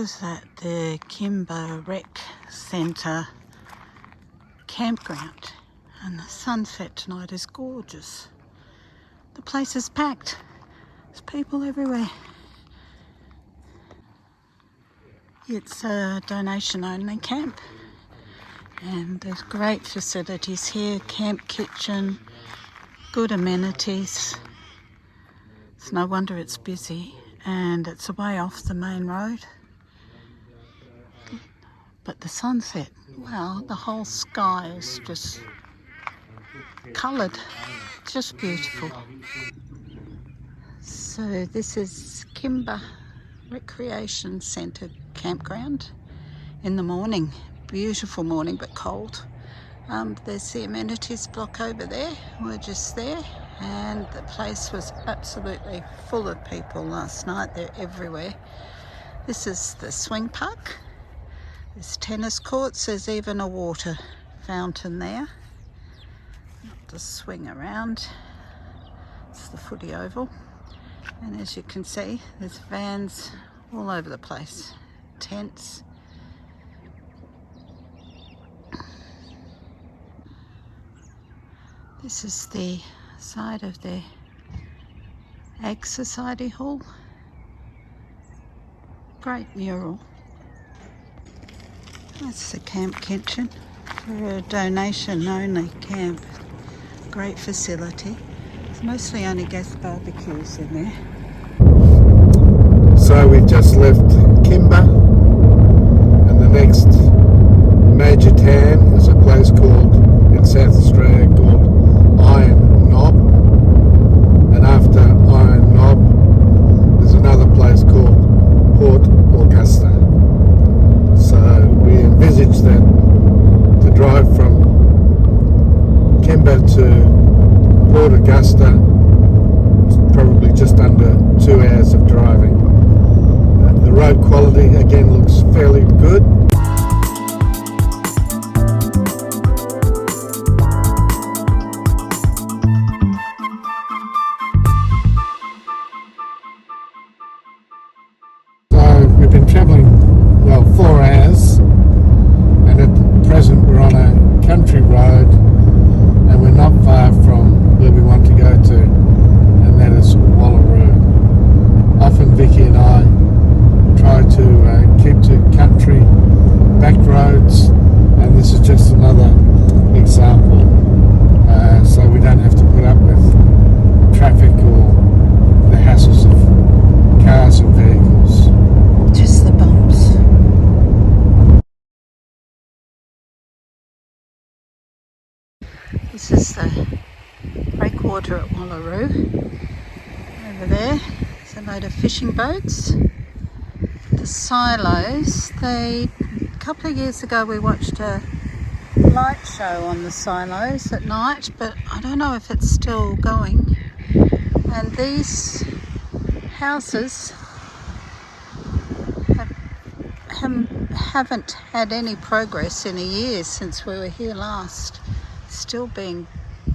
is at the Kimber Rec Centre campground, and the sunset tonight is gorgeous. The place is packed. There's people everywhere. It's a donation only camp, and there's great facilities here, camp kitchen, good amenities. It's no wonder it's busy, and it's away off the main road. But the sunset, wow, the whole sky is just coloured, just beautiful. So this is Kimber Recreation Centre campground in the morning. Beautiful morning, but cold. There's the amenities block over there. We're just there, and the place was absolutely full of people last night. They're everywhere. This is the swing park. There's tennis courts. There's even a water fountain there. Just swing around. It's the footy oval, and as you can see, there's vans all over the place, tents. This is the side of the Ag Society Hall. Great mural. That's the camp kitchen for a donation only camp. Great facility. It's mostly only gas barbecues in there. So we've just left Kimber, and the next major town is a place called, in South Australia, called Iron Knob, and after Iron Knob there's another place called Port Augusta. So we envisage that to drive from Kimber to Port Augusta is probably just under 2 hours of driving. The road quality again looks fairly good. So we've been travelling, well, 4 hours, and at present we're on a country road, and we're not far from where we want to go to, and that is Wallaroo. Often Vicky and I try to keep to country back roads, and this is just another example, so we don't have to put up with traffic or the hassles of cars and vehicles. Just the bumps. This is the breakwater at Wallaroo. Over there, there's a load of fishing boats. The silos, a couple of years ago we watched a light show on the silos at night, but I don't know if it's still going. And these houses haven't had any progress in a year since we were here last. Still being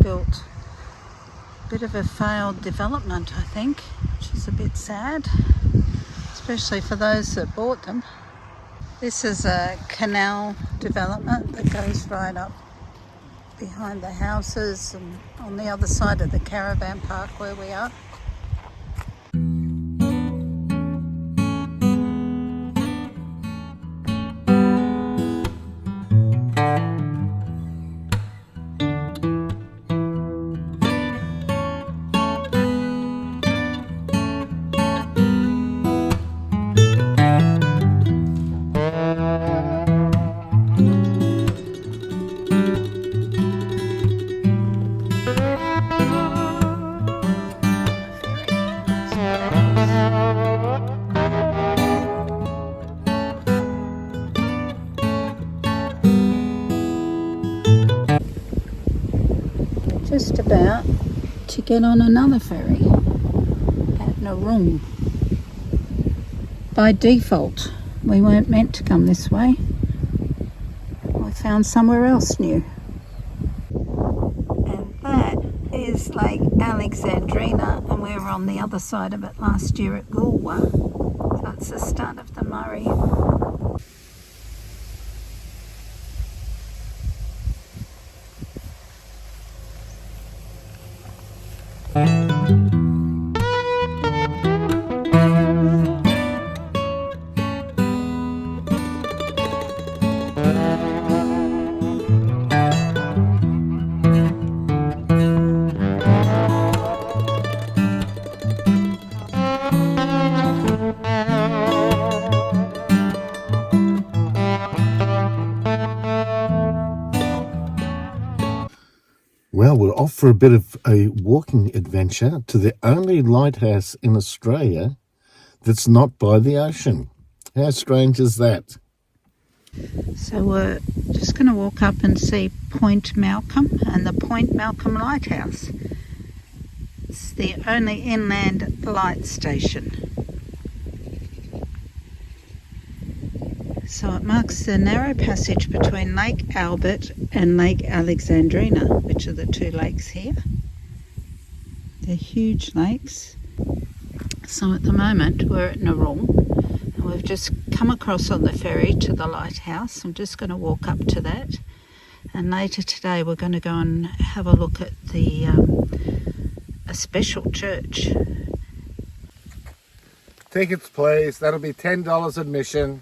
built. Bit of a failed development, I think, which is a bit sad, especially for those that bought them. This is a canal development that goes right up behind the houses and on the other side of the caravan park where we are. Just about to get on another ferry at Narrung. By default, we weren't meant to come this way. We found somewhere else new. And that is Lake Alexandrina, and we were on the other side of it last year at Galway. So it's the start of the Murray. Well, we're off for a bit of a walking adventure to the only lighthouse in Australia that's not by the ocean. How strange is that? So we're just going to walk up and see Point Malcolm and the Point Malcolm Lighthouse. It's the only inland light station. So it marks the narrow passage between Lake Albert and Lake Alexandrina, which are the two lakes here. They're huge lakes. So at the moment we're at Narrung, and we've just come across on the ferry to the lighthouse. I'm just going to walk up to that, and later today we're going to go and have a look at the a special church. Tickets, please. That'll be $10 admission.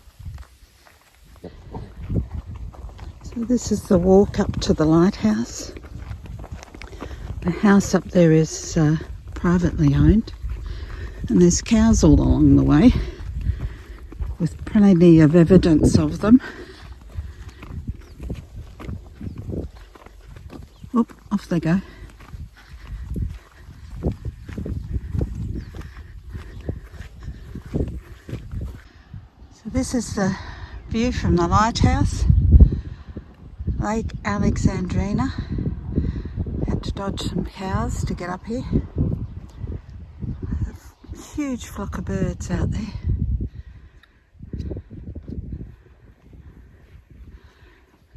So this is the walk up to the lighthouse. The house up there is privately owned, and there's cows all along the way with plenty of evidence of them. Oop, off they go. So this is the view from the lighthouse. Lake Alexandrina. Had to dodge some cows to get up here. A huge flock of birds out there.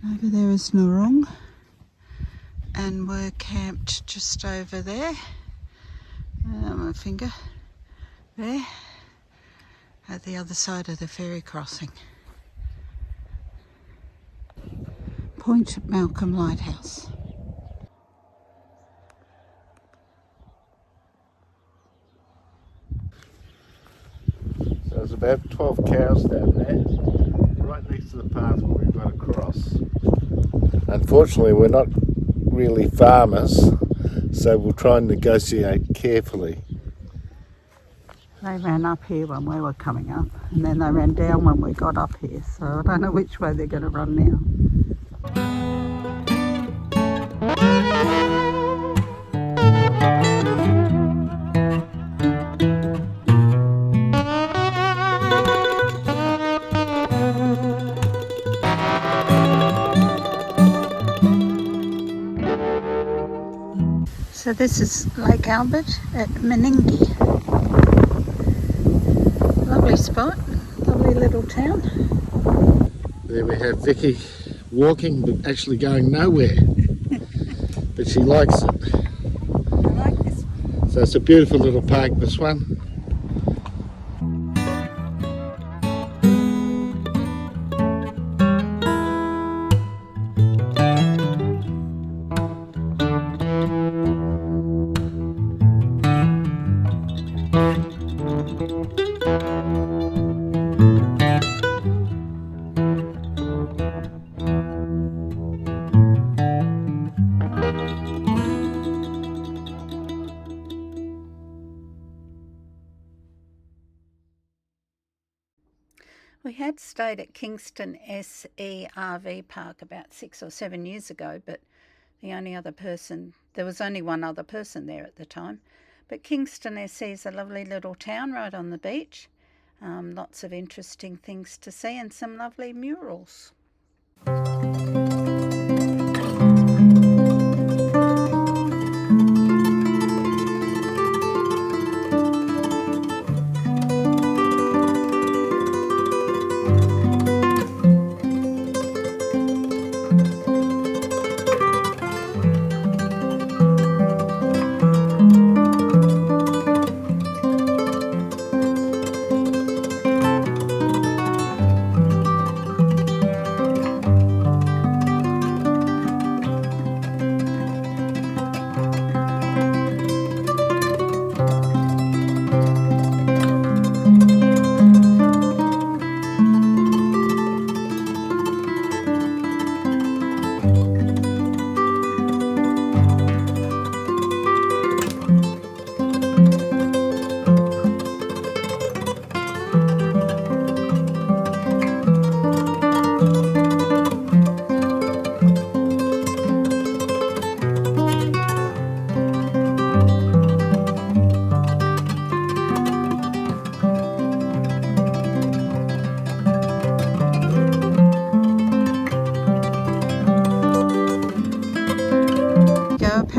Over there is Narrung, and we're camped just over there. My finger there, at the other side of the ferry crossing. Point Malcolm Lighthouse. So there's about 12 cows down there, right next to the path where we've got to cross. Unfortunately, we're not really farmers, so we'll try and negotiate carefully. They ran up here when we were coming up, and then they ran down when we got up here, so I don't know which way they're going to run now. So this is Lake Albert at Meningie. Lovely spot, lovely little town. There we have Vicky walking, but actually going nowhere. But she likes it. I like this one. So it's a beautiful little park, this one. We had stayed at Kingston SERV Park about 6 or 7 years ago, but there was only one other person there at the time. But Kingston SE is a lovely little town right on the beach. Lots of interesting things to see and some lovely murals.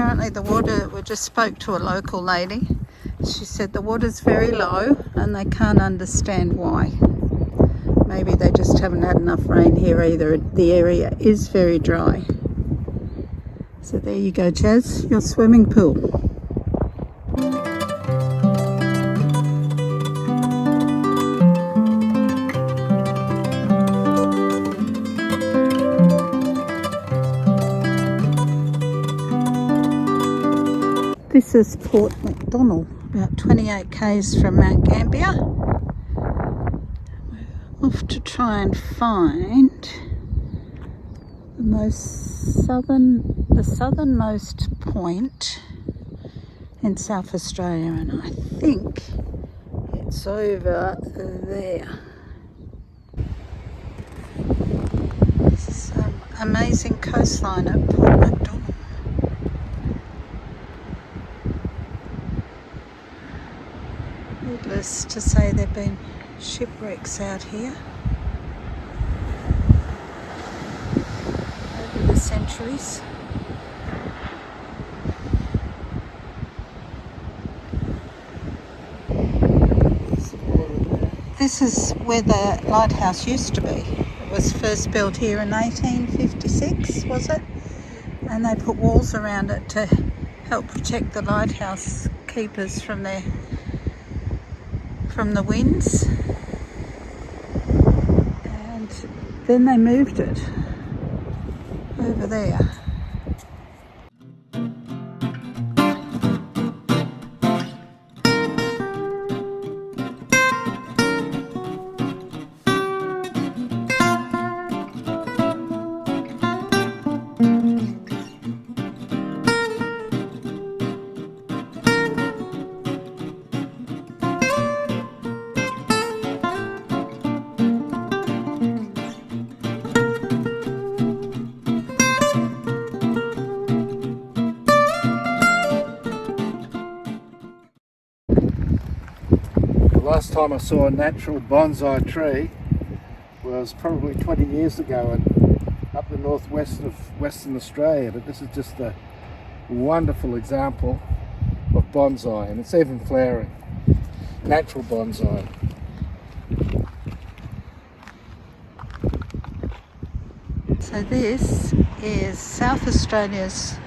apparently the water, we just spoke to a local lady. She said the water's very low and they can't understand why. Maybe they just haven't had enough rain here either. The area is very dry. So there you go, Chaz, your swimming pool. This is Port MacDonnell, about 28 k's from Mount Gambier. We're off to try and find the southernmost point in South Australia, and I think it's over there. This is amazing coastline at Port MacDonnell. Needless to say, there have been shipwrecks out here over the centuries. This is where the lighthouse used to be. It was first built here in 1856, was it? And they put walls around it to help protect the lighthouse keepers from the winds. And then they moved it over there. The last time I saw a natural bonsai tree was probably 20 years ago up the northwest of Western Australia, but this is just a wonderful example of bonsai, and it's even flowering. Natural bonsai. So this is South Australia's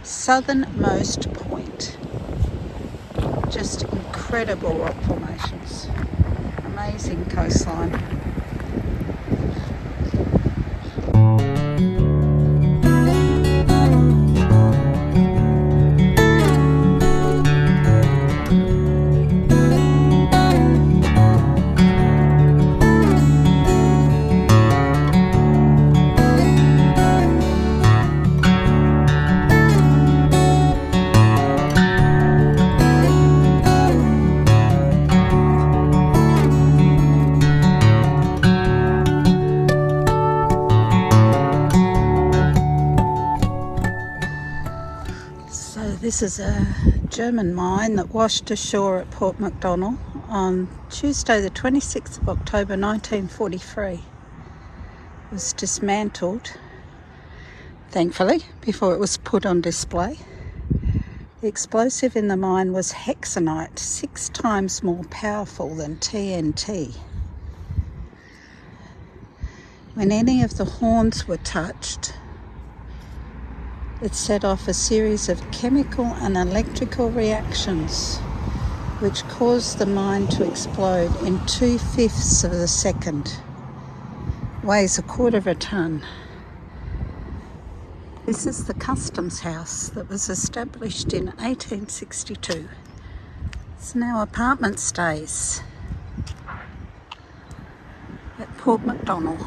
southernmost point. Just incredible rock formations. Amazing coastline. This is a German mine that washed ashore at Port MacDonnell on Tuesday the 26th of October 1943. It was dismantled, thankfully, before it was put on display. The explosive in the mine was hexanite, 6 times more powerful than TNT. When any of the horns were touched, it set off a series of chemical and electrical reactions which caused the mine to explode in 2/5 of a second. Weighs 1/4 of a tonne. This is the Customs House that was established in 1862. It's now apartment stays at Port MacDonnell.